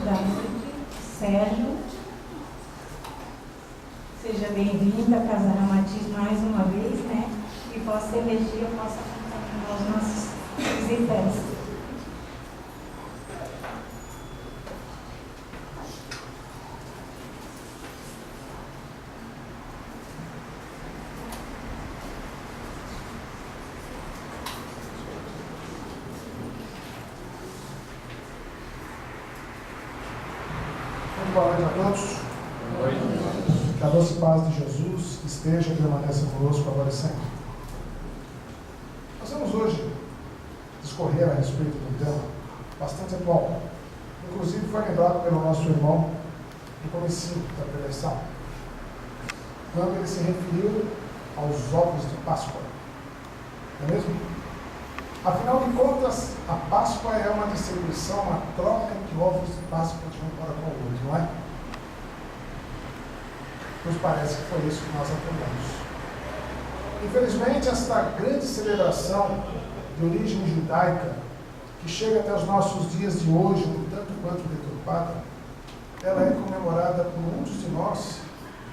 da noite, Sérgio. Seja bem-vindo à Casa Ramatiz mais uma vez, né? E vossa energia possa contaminar os nossos visitantes. Boa noite a todos. Que a doce paz de Jesus esteja e permaneça conosco agora e sempre. Nós vamos hoje discorrer a respeito de um tema bastante atual. Inclusive foi lembrado pelo nosso irmão no comecinho da preleção, quando ele se referiu aos ovos de Páscoa. Não é mesmo? Afinal de contas, a Páscoa é uma distribuição, uma troca de ovos de Páscoa de um para com o outro, não é? Nos parece que foi isso que nós aprendemos. Infelizmente, esta grande celebração de origem judaica, que chega até os nossos dias de hoje, um tanto quanto deturpada, ela é comemorada por muitos de nós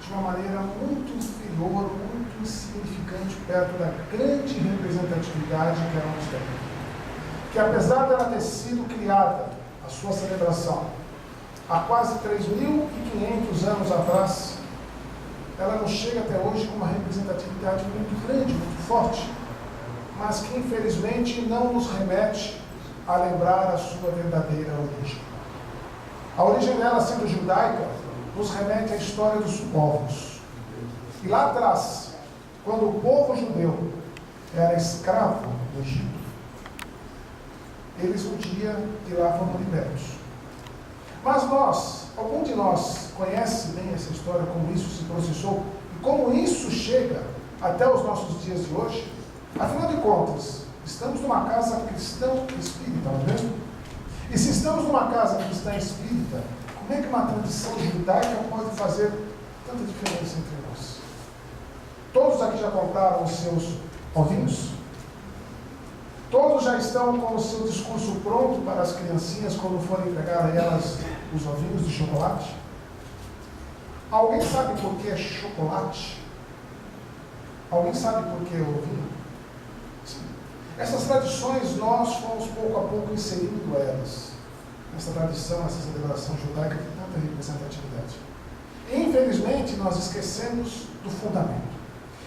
de uma maneira muito inferior, muito insignificante perto da grande representatividade que ela nos tem. Que apesar dela ter sido criada, a sua celebração, há quase 3.500 anos atrás, ela nos chega até hoje com uma representatividade muito grande, muito forte, mas que infelizmente não nos remete a lembrar a sua verdadeira origem. A origem dela, sendo judaica, nos remete à história dos povos. E lá atrás, quando o povo judeu era escravo do Egito, eles um dia de lá foram libertos. Mas nós, algum de nós conhece bem essa história, como isso se processou e como isso chega até os nossos dias de hoje? Afinal de contas, estamos numa casa cristã espírita, não é mesmo? E se estamos numa casa cristã espírita, como é que uma tradição judaica pode fazer tanta diferença entre nós? Todos aqui já compraram os seus ovinhos? Todos já estão com o seu discurso pronto para as criancinhas quando forem entregar a elas os ovinhos de chocolate? Alguém sabe por que é chocolate? Alguém sabe por que é ovinho? Sim. Essas tradições nós fomos pouco a pouco inserindo elas. Essa tradição, essa celebração judaica tem tanta representatividade. E, infelizmente, nós esquecemos do fundamento.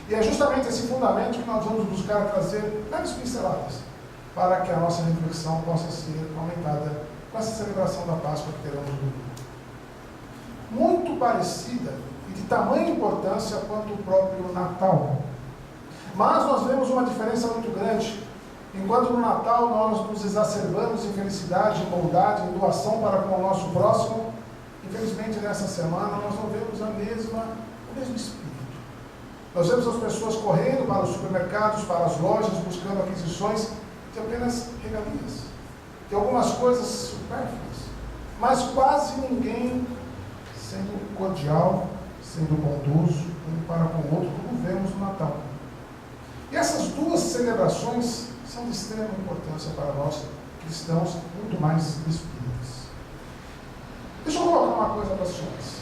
E é justamente esse fundamento que nós vamos buscar trazer várias pinceladas para que a nossa reflexão possa ser aumentada com essa celebração da Páscoa que teremos no domingo. Muito parecida e de tamanha importância quanto o próprio Natal. Mas nós vemos uma diferença muito grande. Enquanto no Natal nós nos exacerbamos em felicidade, em bondade, em doação para com o nosso próximo, infelizmente nessa semana nós não vemos o mesmo espírito. Nós vemos as pessoas correndo para os supermercados, para as lojas, buscando aquisições de apenas regalias, de algumas coisas supérfluas, mas quase ninguém sendo cordial, sendo bondoso um para com o outro, como vemos no Natal. E essas duas celebrações são de extrema importância para nós cristãos, muito mais espíritas. Deixa eu colocar uma coisa para os senhores.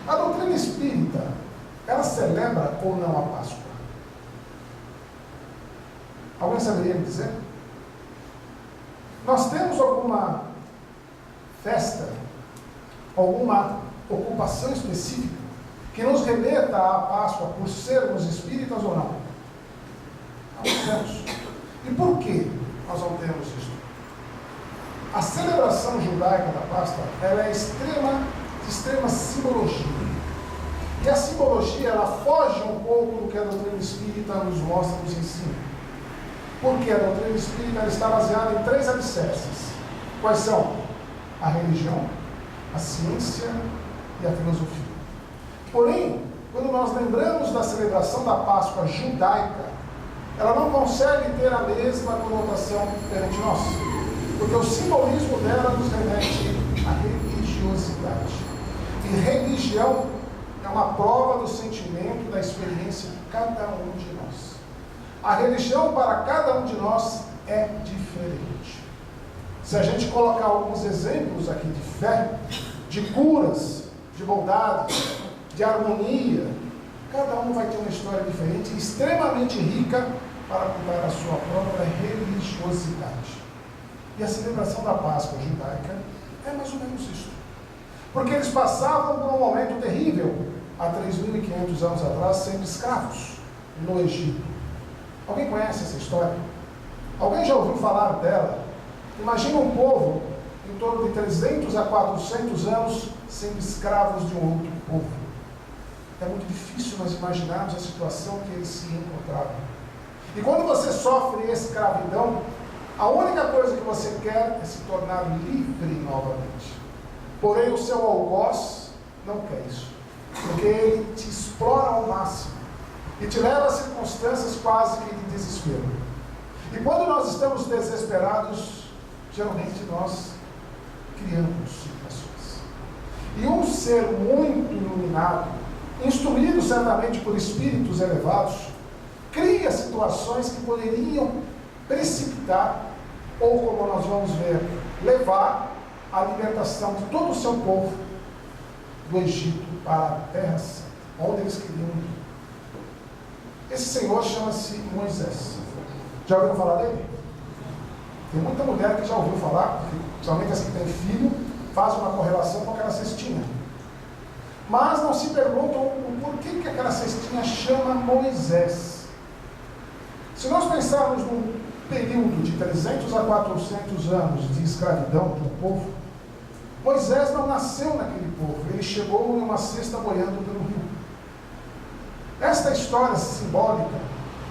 A doutrina espírita, ela celebra ou não a Páscoa? Alguém saberia me dizer? Nós temos alguma festa, alguma ocupação específica que nos remeta à Páscoa por sermos espíritas ou não? Não temos. E por que nós não temos isso? A celebração judaica da Páscoa, ela é de extrema simbologia. E a simbologia, ela foge um pouco do que a doutrina espírita nos mostra, nos ensina. Porque a doutrina espírita ela está baseada em 3 alicerces. Quais são? A religião, a ciência e a filosofia. Porém, quando nós lembramos da celebração da Páscoa judaica, ela não consegue ter a mesma conotação perante nós. Porque o simbolismo dela nos remete à religiosidade. E religião é uma prova do sentimento, da experiência de cada um de nós. A religião para cada um de nós é diferente. Se a gente colocar alguns exemplos aqui de fé, de curas, de bondade, de harmonia, cada um vai ter uma história diferente, extremamente rica para contar a sua própria religiosidade. E a celebração da Páscoa judaica é mais ou menos isso. Porque eles passavam por um momento terrível, há 3.500 anos atrás, sendo escravos no Egito. Alguém conhece essa história? Alguém já ouviu falar dela? Imagina um povo em torno de 300 a 400 anos sendo escravos de um outro povo. É muito difícil nós imaginarmos a situação que eles se encontravam. E quando você sofre escravidão, a única coisa que você quer é se tornar livre novamente. Porém, o seu algoz não quer isso, porque ele te explora ao máximo e te leva a circunstâncias quase que de desespero. E quando nós estamos desesperados, geralmente nós criamos situações. E um ser muito iluminado, instruído certamente por espíritos elevados, cria situações que poderiam precipitar, ou como nós vamos ver, levar à libertação de todo o seu povo do Egito para a Terra Santa, onde eles queriam ir. Esse Senhor chama-se Moisés. Já ouviram falar dele? Tem muita mulher que já ouviu falar, principalmente as que têm filho, faz uma correlação com aquela cestinha. Mas não se perguntam o porquê que aquela cestinha chama Moisés. Se nós pensarmos num período de 300 a 400 anos de escravidão do povo, Moisés não nasceu naquele povo, ele chegou em uma cesta boiando pelo rio. Esta história simbólica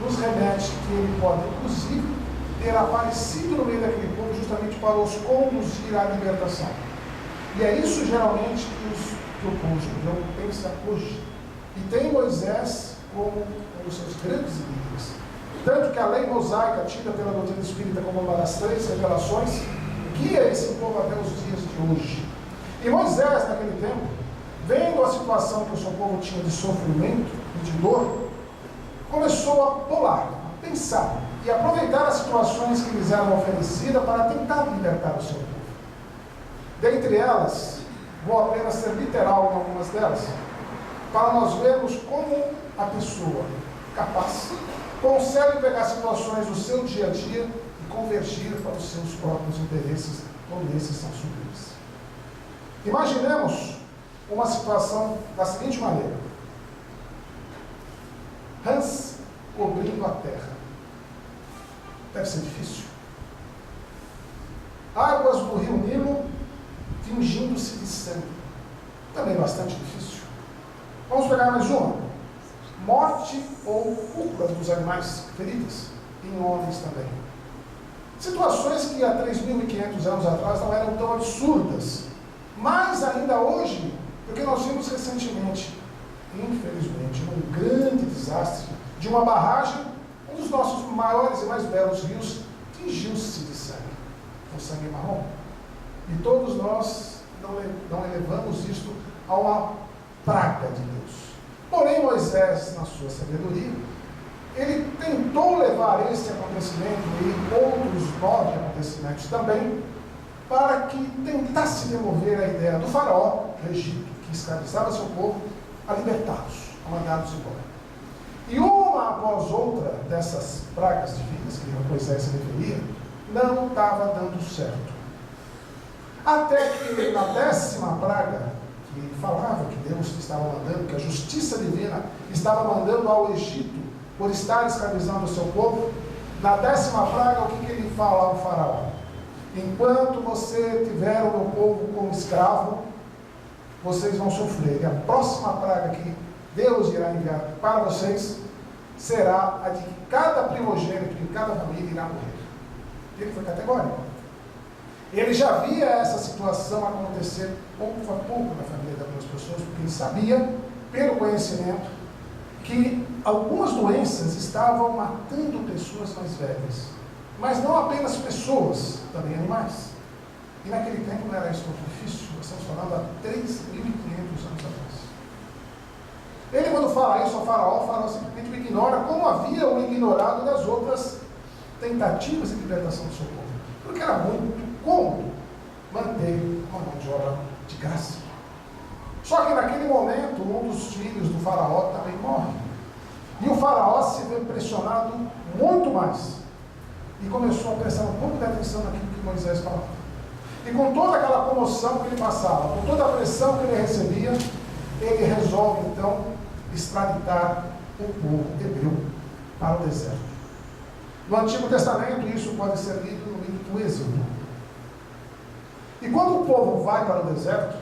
nos remete que ele pode, inclusive, ter aparecido no meio daquele povo justamente para os conduzir à libertação. E é isso geralmente que o povo judeu pensa hoje. E tem Moisés como um dos seus grandes líderes. Tanto que a lei mosaica, tida pela doutrina espírita como uma das 3 revelações, guia esse povo até os dias de hoje. E Moisés, naquele tempo, vendo a situação que o seu povo tinha de sofrimento e de dor, começou a pular, a pensar e aproveitar as situações que lhes eram oferecidas para tentar libertar o seu povo. Dentre elas, vou apenas ser literal em algumas delas, para nós vermos como a pessoa capaz consegue pegar situações do seu dia a dia e convergir para os seus próprios interesses, quando esses são sublimes. Imaginemos uma situação da seguinte maneira: Hans cobrindo a terra. Deve ser difícil. Águas do rio Nilo tingindo-se de sangue. Também bastante difícil. Vamos pegar mais uma. Morte ou púrpura dos animais feridas, em homens também. Situações que há 3.500 anos atrás não eram tão absurdas, mas ainda hoje, porque nós vimos recentemente, infelizmente, um grande desastre de uma barragem, um dos nossos maiores e mais belos rios, tingiu-se de sangue, o sangue marrom. E todos nós não elevamos isto a uma praga de Deus. Porém, Moisés, na sua sabedoria, ele tentou levar este acontecimento e outros 9 acontecimentos também, para que tentasse demover a ideia do faraó do Egito, que escravizava seu povo, a libertá-los, a mandá-los embora. E uma após outra dessas pragas divinas que Moisés se referia, não estava dando certo. Até que na 10ª praga, que falava que Deus estava mandando, que a justiça divina estava mandando ao Egito por estar escravizando o seu povo, na 10ª praga, o que ele fala ao faraó? Enquanto você tiver o meu povo como escravo, vocês vão sofrer. E a próxima praga que Deus irá enviar para vocês será a de que cada primogênito em cada família irá morrer. Ele foi categórico. Ele já via essa situação acontecer pouco a pouco na família de algumas pessoas, porque ele sabia, pelo conhecimento, que algumas doenças estavam matando pessoas mais velhas. Mas não apenas pessoas, também animais. E naquele tempo não era isso muito difícil, nós estamos falando há 3.500 anos atrás. Ele, quando fala isso ao faraó, o faraó simplesmente o ignora, como havia o ignorado das outras tentativas de libertação do seu povo. Porque era muito como manter uma mão de obra de graça. Só que naquele momento, um dos filhos do faraó também morre. E o faraó se vê pressionado muito mais. E começou a prestar um pouco de atenção naquilo que Moisés falava. E com toda aquela comoção que ele passava, com toda a pressão que ele recebia, ele resolve então extraditar o povo hebreu para o deserto. No Antigo Testamento, isso pode ser lido no livro do Êxodo. E quando o povo vai para o deserto,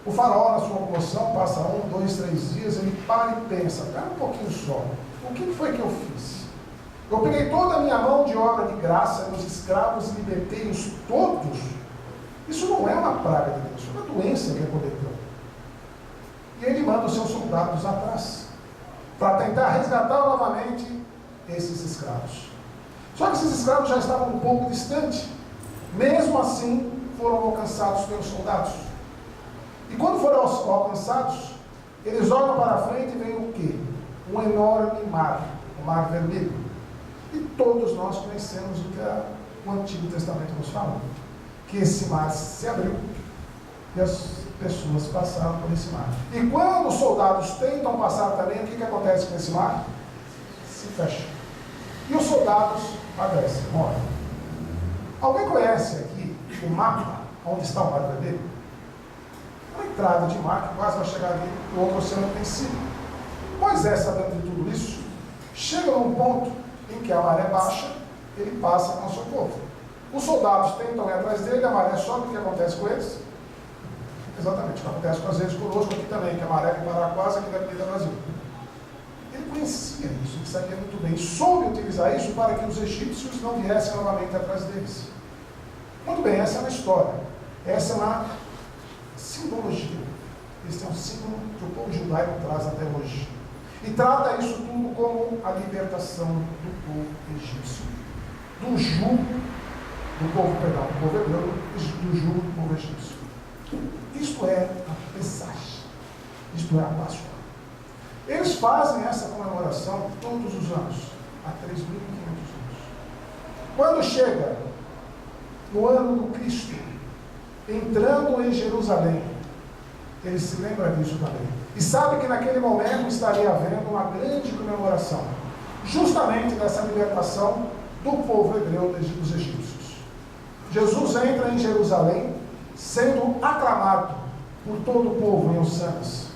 o faraó, na sua comoção, passa 1, 2, 3 dias, ele para e pensa, espera um pouquinho só, o que foi que eu fiz? Eu peguei toda a minha mão de obra de graça nos escravos e libertei-os todos. Isso não é uma praga de Deus, isso é uma doença que ele cometeu. E ele manda os seus soldados atrás, para tentar resgatar novamente esses escravos. Só que esses escravos já estavam um pouco distantes. Mesmo assim, foram alcançados pelos soldados. E quando foram alcançados, eles olham para a frente e veem o quê? Um enorme mar, o Mar Vermelho. E todos nós conhecemos o que o Antigo Testamento nos fala. Que esse mar se abriu e as pessoas passaram por esse mar. E quando os soldados tentam passar também, o que acontece com esse mar? Se fecha. E os soldados padecem, morrem. Alguém conhece aqui o mapa onde está o Mar Vermelho? Uma entrada de mar que quase vai chegar ali no outro oceano que tem cima. Moisés, sabendo de tudo isso, chega num ponto em que a maré baixa, ele passa com o seu povo. Os soldados tentam ir atrás dele, a maré sobe, o que acontece com eles? Exatamente, o que acontece com as vezes conosco aqui também, que a maré vai parar quase aqui da Avenida Brasil. Ele conhecia isso, ele sabia muito bem, soube utilizar isso para que os egípcios não viessem novamente atrás deles. Muito bem, essa é uma história, essa é uma simbologia. Esse é um símbolo que o povo judaico traz até hoje. E trata isso tudo como a libertação do povo egípcio, do jugo do povo hebreu, do jugo do povo egípcio. Isto é a Pesach, isto é a Páscoa. Eles fazem essa comemoração todos os anos, há 3.500 anos. Quando chega no ano do Cristo, entrando em Jerusalém, ele se lembra disso também. E sabe que naquele momento estaria havendo uma grande comemoração, justamente dessa libertação do povo hebreu dos egípcios. Jesus entra em Jerusalém, sendo aclamado por todo o povo em Ossanas.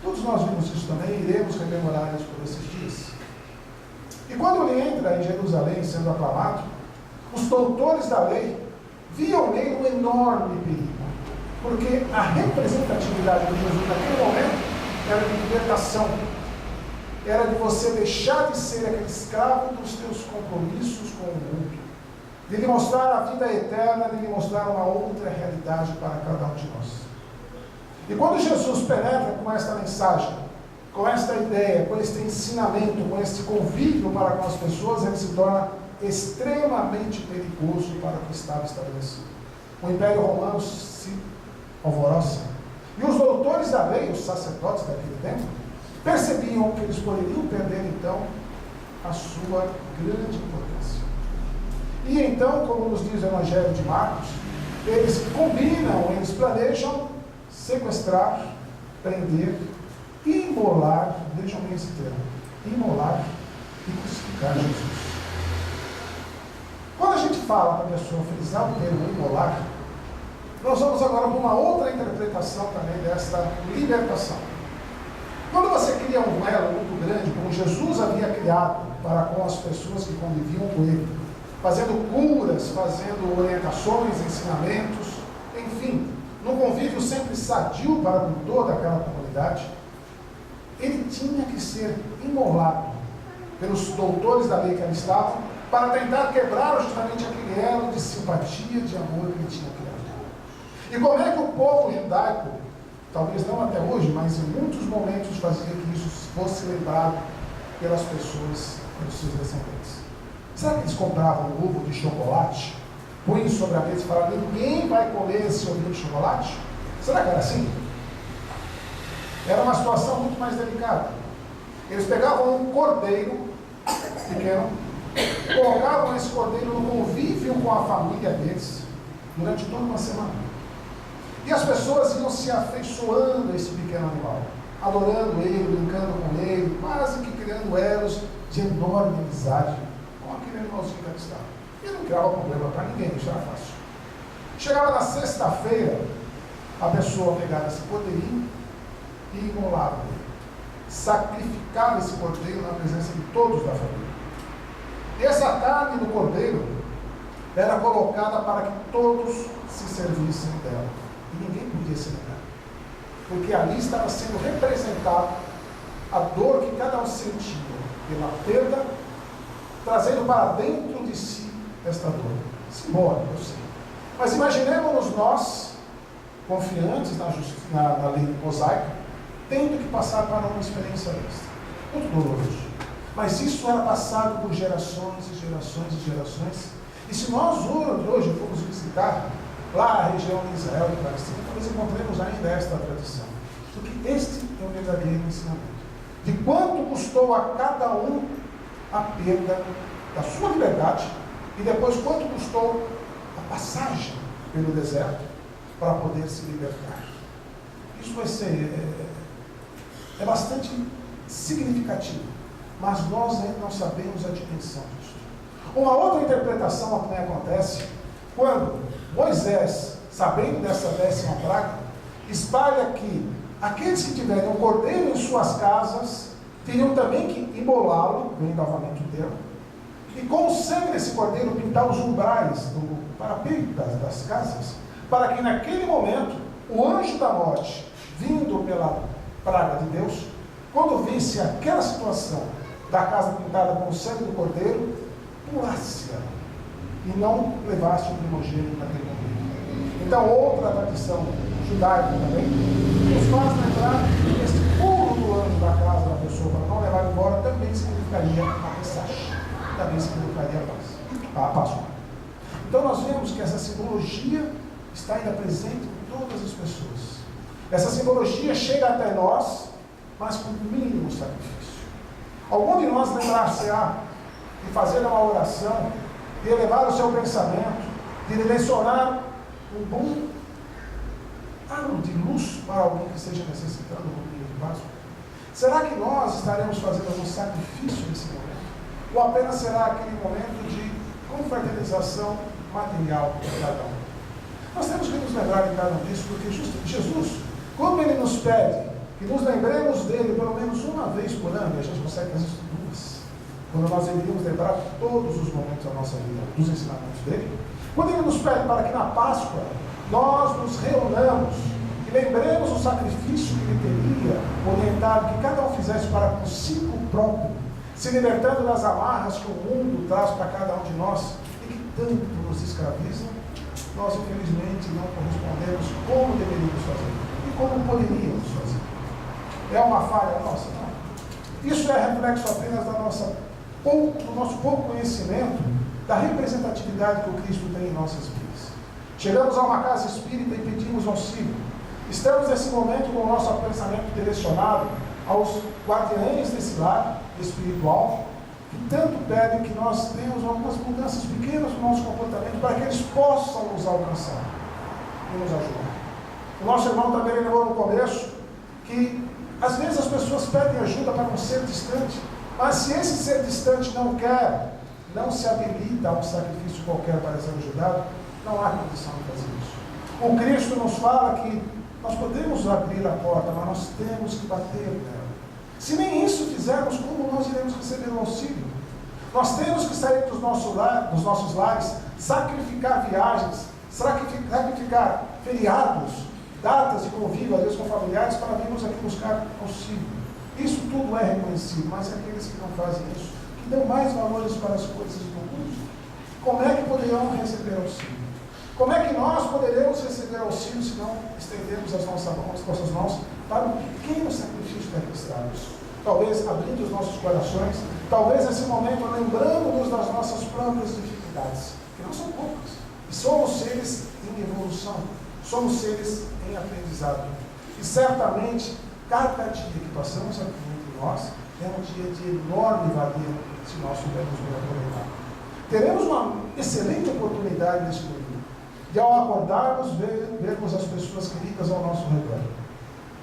Todos nós vimos isso também, e iremos rememorar isso por esses dias. E quando ele entra em Jerusalém, sendo aclamado, os doutores da lei viam nele um enorme perigo. Porque a representatividade de Jesus naquele momento era de libertação. Era de você deixar de ser aquele escravo dos teus compromissos com o mundo. De lhe mostrar a vida eterna, de lhe mostrar uma outra realidade para cada um de nós. E quando Jesus penetra com esta mensagem, com esta ideia, com este ensinamento, com este convívio para com as pessoas, ele se torna extremamente perigoso para o que estava estabelecido. O Império Romano se alvoroça. E os doutores da lei, os sacerdotes daquele tempo, percebiam que eles poderiam perder então a sua grande importância. E então, como nos diz o Evangelho de Marcos, eles combinam, eles planejam sequestrar, prender, imolar, vejam bem esse termo, imolar e crucificar Jesus. Quando a gente fala para a pessoa frisar o termo imolar, nós vamos agora para uma outra interpretação também dessa libertação. Quando você cria um elo muito grande, como Jesus havia criado para com as pessoas que conviviam com ele, fazendo curas, fazendo orientações, ensinamentos, enfim, num convívio sempre sadio para com toda aquela comunidade, ele tinha que ser imolado pelos doutores da lei que ali estavam, para tentar quebrar justamente aquele elo de simpatia, de amor que ele tinha criado. E como é que o povo judaico, talvez não até hoje, mas em muitos momentos fazia que isso fosse lembrado pelas pessoas, pelos seus descendentes? Será que eles compravam um ovo de chocolate, punham sobre a mesa e falavam, ninguém vai comer esse ovinho de chocolate? Será que era assim? Era uma situação muito mais delicada. Eles pegavam um cordeiro pequeno, colocavam esse cordeiro no convívio com a família deles, durante toda uma semana. E as pessoas iam se afeiçoando a esse pequeno animal, adorando ele, brincando com ele, quase que criando elos de enorme amizade com aquele animalzinho que estava. E não criava problema para ninguém, isso era fácil. Chegava na sexta-feira, a pessoa pegava esse cordeirinho e imolava ele. Sacrificava esse cordeiro na presença de todos da família. E essa carne do cordeiro era colocada para que todos se servissem dela. E ninguém podia se negar. Porque ali estava sendo representada a dor que cada um sentia pela perda, trazendo para dentro de si esta dor. Simbólica, eu sei. Mas imaginemos nós, confiantes na lei mosaica, tendo que passar para uma experiência desta. Muito doloroso. Mas isso era passado por gerações e gerações e gerações. E se nós hoje formos visitar lá a região de Israel e Palestina, talvez encontremos ainda esta tradição. Porque este é o verdadeiro ensinamento. De quanto custou a cada um a perda da sua liberdade e depois quanto custou a passagem pelo deserto para poder se libertar. Isso vai ser é bastante significativo, mas nós ainda não sabemos a dimensão disso. Uma outra interpretação também acontece quando Moisés, sabendo dessa 10ª praga, espalha que aqueles que tiverem um cordeiro em suas casas teriam também que imolá-lo, vem novamente o termo, e com o sangue desse cordeiro pintar os umbrais do parapeito das casas, para que naquele momento o anjo da morte, vindo pela praga de Deus, quando visse aquela situação da casa pintada com o sangue do cordeiro, pulasse ela e não levasse o primogênito naquele momento. Então, outra tradição judaica também nos faz lembrar que esse pulo do anjo da casa da pessoa para não levar embora também significaria a Pesach, também significaria a Páscoa. Então, nós vemos que essa simbologia está ainda presente em todas as pessoas. Essa simbologia chega até nós, mas com o mínimo sacrifício. Algum de nós lembrar-se-á de fazer uma oração, de elevar o seu pensamento, de direcionar um bom aro de luz para alguém que esteja necessitando um pouquinho de Páscoa? Será que nós estaremos fazendo algum sacrifício nesse momento? Ou apenas será aquele momento de confraternização material para cada um? Nós temos que nos lembrar de cada um disso, porque Jesus, como Ele nos pede que nos lembremos dele pelo menos uma vez por ano, e a gente consegue fazer isso duas, quando nós deveríamos lembrar todos os momentos da nossa vida, dos ensinamentos dele, quando Ele nos pede para que na Páscoa nós nos reunamos e lembremos o sacrifício que Ele teria orientado que cada um fizesse para consigo próprio, se libertando das amarras que o mundo traz para cada um de nós e que tanto nos escravizam, nós infelizmente não correspondemos como deveríamos fazer e como poderíamos fazer. É uma falha nossa? Não. Isso é reflexo apenas do nosso pouco conhecimento da representatividade que o Cristo tem em nossas vidas. Chegamos a uma casa espírita e pedimos auxílio. Estamos nesse momento com o nosso pensamento direcionado aos guardiães desse lar espiritual, que tanto pedem que nós tenhamos algumas mudanças pequenas no nosso comportamento para que eles possam nos alcançar e nos ajudar. O nosso irmão também lembrou no começo que às vezes as pessoas pedem ajuda para um ser distante, mas se esse ser distante não quer, não se habilita a um sacrifício qualquer para ser ajudado, não há condição de fazer isso. O Cristo nos fala que nós podemos abrir a porta, mas nós temos que bater nela. Se nem isso fizermos, como nós iremos receber o auxílio? Nós temos que sair dos nossos lares, sacrificar viagens, sacrificar feriados, datas de convívio, às vezes com familiares, para virmos aqui buscar auxílio. Isso tudo é reconhecido, mas aqueles que não fazem isso, que dão mais valores para as coisas do mundo, como é que poderão receber auxílio? Como é que nós poderemos receber auxílio se não estendermos as nossas mãos para um pequeno sacrifício daqueles estarmos? Talvez abrindo os nossos corações, talvez nesse momento lembrando-nos das nossas próprias dificuldades, que não são poucas. E somos seres em evolução, somos seres em aprendizado. E certamente, cada dia que passamos aqui entre nós é um dia de enorme valia se nós soubermos nos aproveitar. Teremos uma excelente oportunidade nesse domingo de ao acordarmos, vermos as pessoas queridas ao nosso redor.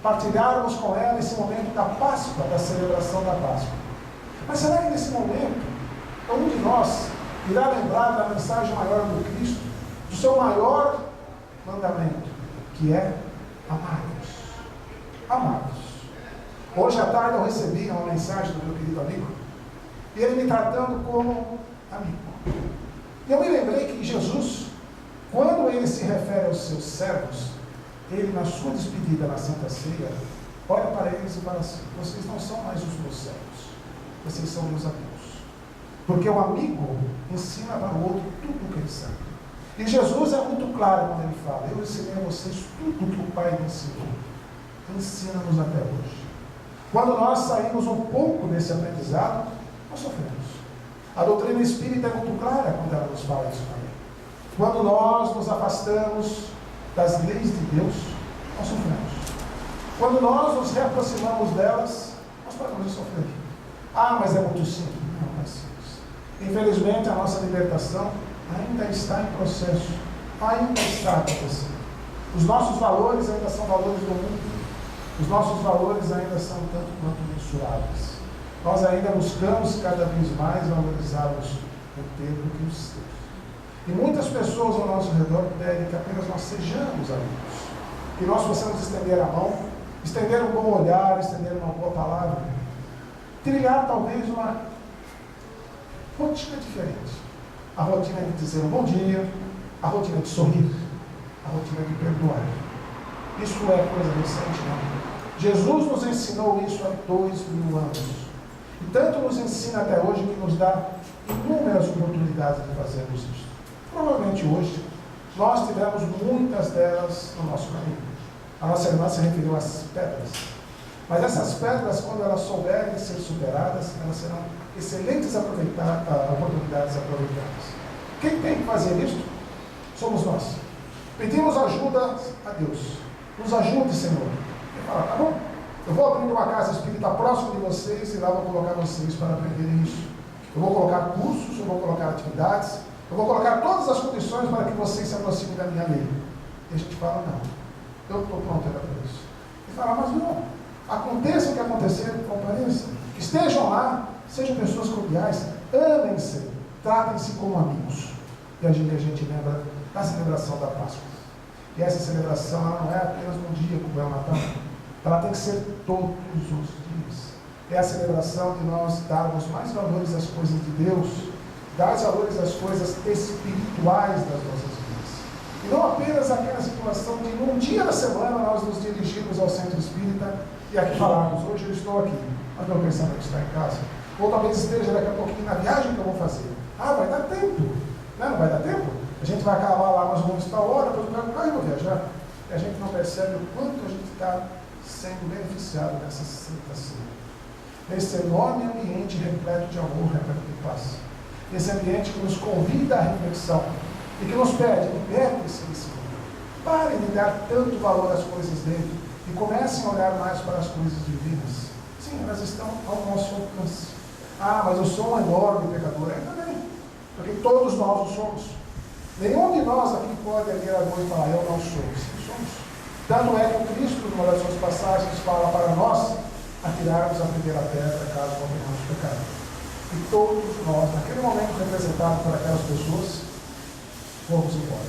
Partilharmos com ela esse momento da Páscoa, da celebração da Páscoa. Mas será que nesse momento, um de nós irá lembrar da mensagem maior do Cristo, do seu maior mandamento, que é amar-nos? Amar-nos. Hoje à tarde eu recebi uma mensagem do meu querido amigo, e ele me tratando como amigo. E eu me lembrei que Jesus, quando ele se refere aos seus servos, ele, na sua despedida na Santa Ceia, olha para eles e fala assim: vocês não são mais os meus servos, vocês são meus amigos. Porque o amigo ensina para o outro tudo o que ele sabe. E Jesus é muito claro quando ele fala: eu ensinei a vocês tudo o que o Pai me ensinou. Ensina-nos até hoje. Quando nós saímos um pouco desse aprendizado, nós sofremos. A doutrina espírita é muito clara quando ela nos fala isso também. Quando nós nos afastamos das leis de Deus, nós sofremos. Quando nós nos reaproximamos delas, nós paramos de sofrer. Ah, mas é muito simples. Não é simples. Infelizmente, a nossa libertação ainda está em processo, ainda está acontecendo. Os nossos valores ainda são valores do mundo, os nossos valores ainda são tanto quanto mensuráveis. Nós ainda buscamos cada vez mais valorizá-los no tempo que os seus. E muitas pessoas ao nosso redor pedem que apenas nós sejamos amigos, que nós possamos estender a mão, estender um bom olhar, estender uma boa palavra, trilhar talvez uma rotina diferente. A rotina de dizer um bom dia, a rotina de sorrir, a rotina de perdoar. Isso não é coisa recente, não. Jesus nos ensinou isso há 2000 anos. E tanto nos ensina até hoje que nos dá inúmeras oportunidades de fazermos isso. Provavelmente hoje nós tivemos muitas delas no nosso caminho. A nossa irmã se referiu às pedras. Mas essas pedras, quando elas souberem ser superadas, elas serão excelentes oportunidades aproveitadas. Quem tem que fazer isso? Somos nós. Pedimos ajuda a Deus. Nos ajude, Senhor. Ele fala: tá bom, eu vou abrir uma casa espírita próximo de vocês e lá vou colocar vocês para aprenderem isso. Eu vou colocar cursos, eu vou colocar atividades, eu vou colocar todas as condições para que vocês se aproximem da minha lei. E a gente fala: não, eu estou pronto para isso. Ele fala: mas não, aconteça o que acontecer, compareçam. Estejam lá, sejam pessoas cordiais, amem-se, tratem-se como amigos. E a gente lembra da celebração da Páscoa. E essa celebração ela não é apenas um dia como é o Natal, ela tem que ser todos os dias. É a celebração de nós darmos mais valores às coisas de Deus, dar valores às coisas espirituais das nossas vidas. E não apenas aquela situação de num dia da semana nós nos dirigirmos ao centro espírita e aqui falarmos: hoje eu estou aqui, mas meu pensamento está em casa. Ou talvez esteja daqui a pouquinho na viagem que eu vou fazer. Ah, vai dar tempo. Não vai dar tempo? A gente vai acabar lá mais ou menos tal hora, depois eu pego o carro e vou viajar. E a gente não percebe o quanto a gente está sendo beneficiado nessa Santa Ceia. Nesse enorme ambiente repleto de amor, repleto de paz. Esse ambiente que nos convida à reflexão e que nos pede: liberte-se desse mundo. Parem de dar tanto valor às coisas dele e comecem a olhar mais para as coisas divinas. Sim, elas estão ao nosso alcance. Ah, mas eu sou um enorme pecador. Ainda bem, porque todos nós o somos. Nenhum de nós aqui pode erguer a mão e falar: eu não sou. Sim, somos. Tanto é que o Cristo, numa das suas passagens, fala para nós atirarmos a primeira pedra caso não tenhamos pecado. E todos nós, naquele momento representados por aquelas pessoas, fomos embora.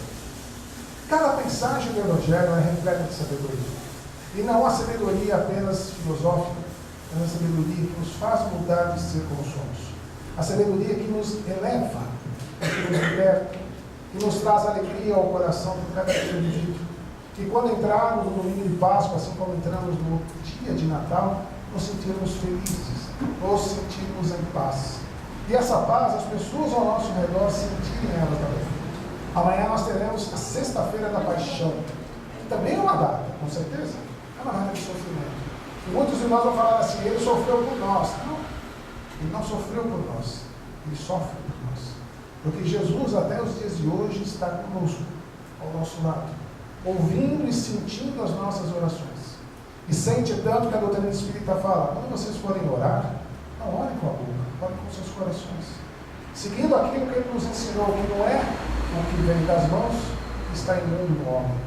Cada mensagem do Evangelho é repleta de sabedoria. E não a sabedoria apenas filosófica, mas a sabedoria que nos faz mudar de ser como somos. A sabedoria que nos eleva, que nos liberta, que nos traz alegria ao coração de cada indivíduo. Que quando entrarmos no domingo de Páscoa, assim como entramos no dia de Natal, nos sentirmos felizes, nos sentirmos em paz. E essa paz, as pessoas ao nosso redor sentirem ela também. Amanhã nós teremos a Sexta-feira da Paixão, que também é uma data, com certeza, é uma data de sofrimento. E muitos de nós vão falar assim: ele sofreu por nós. Não, ele não sofreu por nós, ele sofre por nós. Porque Jesus, até os dias de hoje, está conosco, ao nosso lado, ouvindo e sentindo as nossas orações. E sente tanto que a doutrina espírita fala: quando vocês forem orar, não orem com a boca, orem com seus corações. Seguindo aquilo que ele nos ensinou, que não é o que vem das mãos, que está imundo no homem,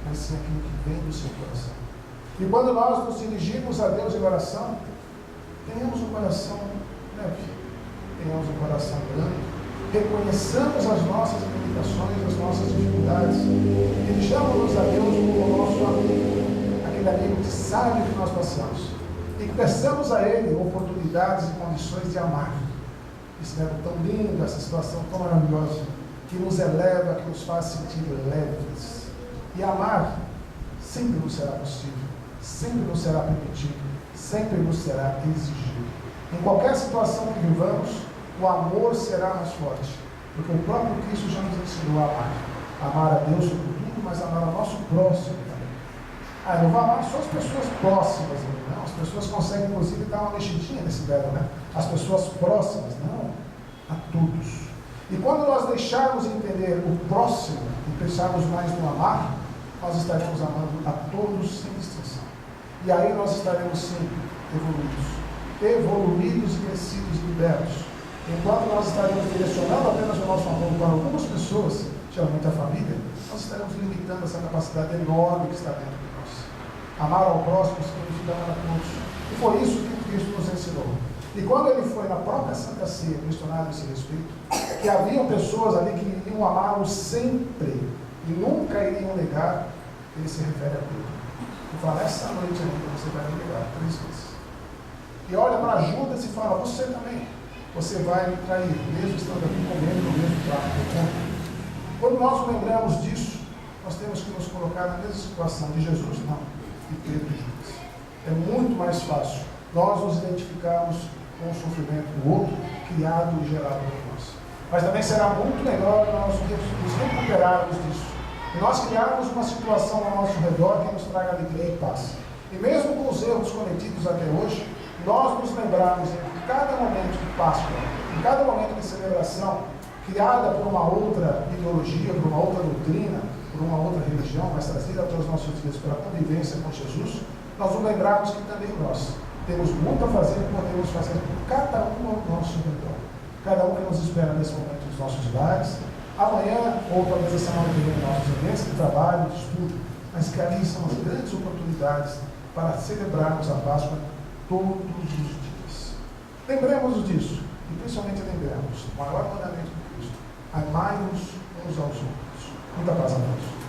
mas sim aquilo que vem do seu coração. E quando nós nos dirigimos a Deus em oração, tenhamos um coração leve, tenhamos um coração grande, reconheçamos as nossas limitações, as nossas dificuldades, dirijamos-nos a Deus como o nosso amigo, aquele amigo que sabe o que nós passamos, e que peçamos a Ele oportunidades e condições de amar. Esse verbo tão lindo, essa situação tão maravilhosa, que nos eleva, que nos faz sentir leves. E amar sempre nos será possível, sempre nos será permitido, sempre nos será exigido. Em qualquer situação que vivamos, o amor será mais forte, porque o próprio Cristo já nos ensinou a amar. Amar a Deus sobre tudo, mas amar ao nosso próximo também. Eu não vou amar só as pessoas próximas, não. As pessoas conseguem, inclusive, dar uma mexidinha nesse verbo, né? As pessoas próximas, não. A todos. E quando nós deixarmos entender o próximo e pensarmos mais no amar, nós estaremos amando a todos sem distinção. E aí nós estaremos sempre evoluídos e crescidos e libertos. Enquanto nós estaremos direcionando apenas o nosso amor para algumas pessoas, geralmente a família, nós estaremos limitando essa capacidade enorme que está dentro de nós. Amar ao próximo significa amar a todos. E foi isso que Cristo nos ensinou. E quando ele foi na própria Santa Ceia questionado esse respeito, que haviam pessoas ali que iriam amá-lo sempre e nunca iriam negar, ele se refere a Pedro. Ele fala, essa noite ainda você vai me negar 3 vezes. E olha para Judas e fala, você também, você vai me trair, mesmo estando aqui comendo no mesmo prato. Quando nós lembramos disso, nós temos que nos colocar na mesma situação de Jesus, não, de Pedro e Judas. É muito mais fácil nós nos identificarmos com o sofrimento do outro, criado e gerado por nós. Mas também será muito melhor nós nos recuperarmos disso. E nós criarmos uma situação ao nosso redor que nos traga alegria e paz. E mesmo com os erros cometidos até hoje, nós nos lembrarmos em cada momento de Páscoa, em cada momento de celebração, criada por uma outra ideologia, por uma outra doutrina, por uma outra religião, mas trazida para os nossos dias pela convivência com Jesus, nós nos lembrarmos que também nós temos muito a fazer e podemos fazer por cada um ao nosso redor. Cada um que nos espera nesse momento nos nossos lares, amanhã ou talvez a semana que vem nos nossos ambientes de trabalho, de estudo, mas que ali são as grandes oportunidades para celebrarmos a Páscoa todos os dias. Lembremos disso, e principalmente lembremos o maior mandamento de Cristo: amai-nos uns aos outros. Muita paz a todos.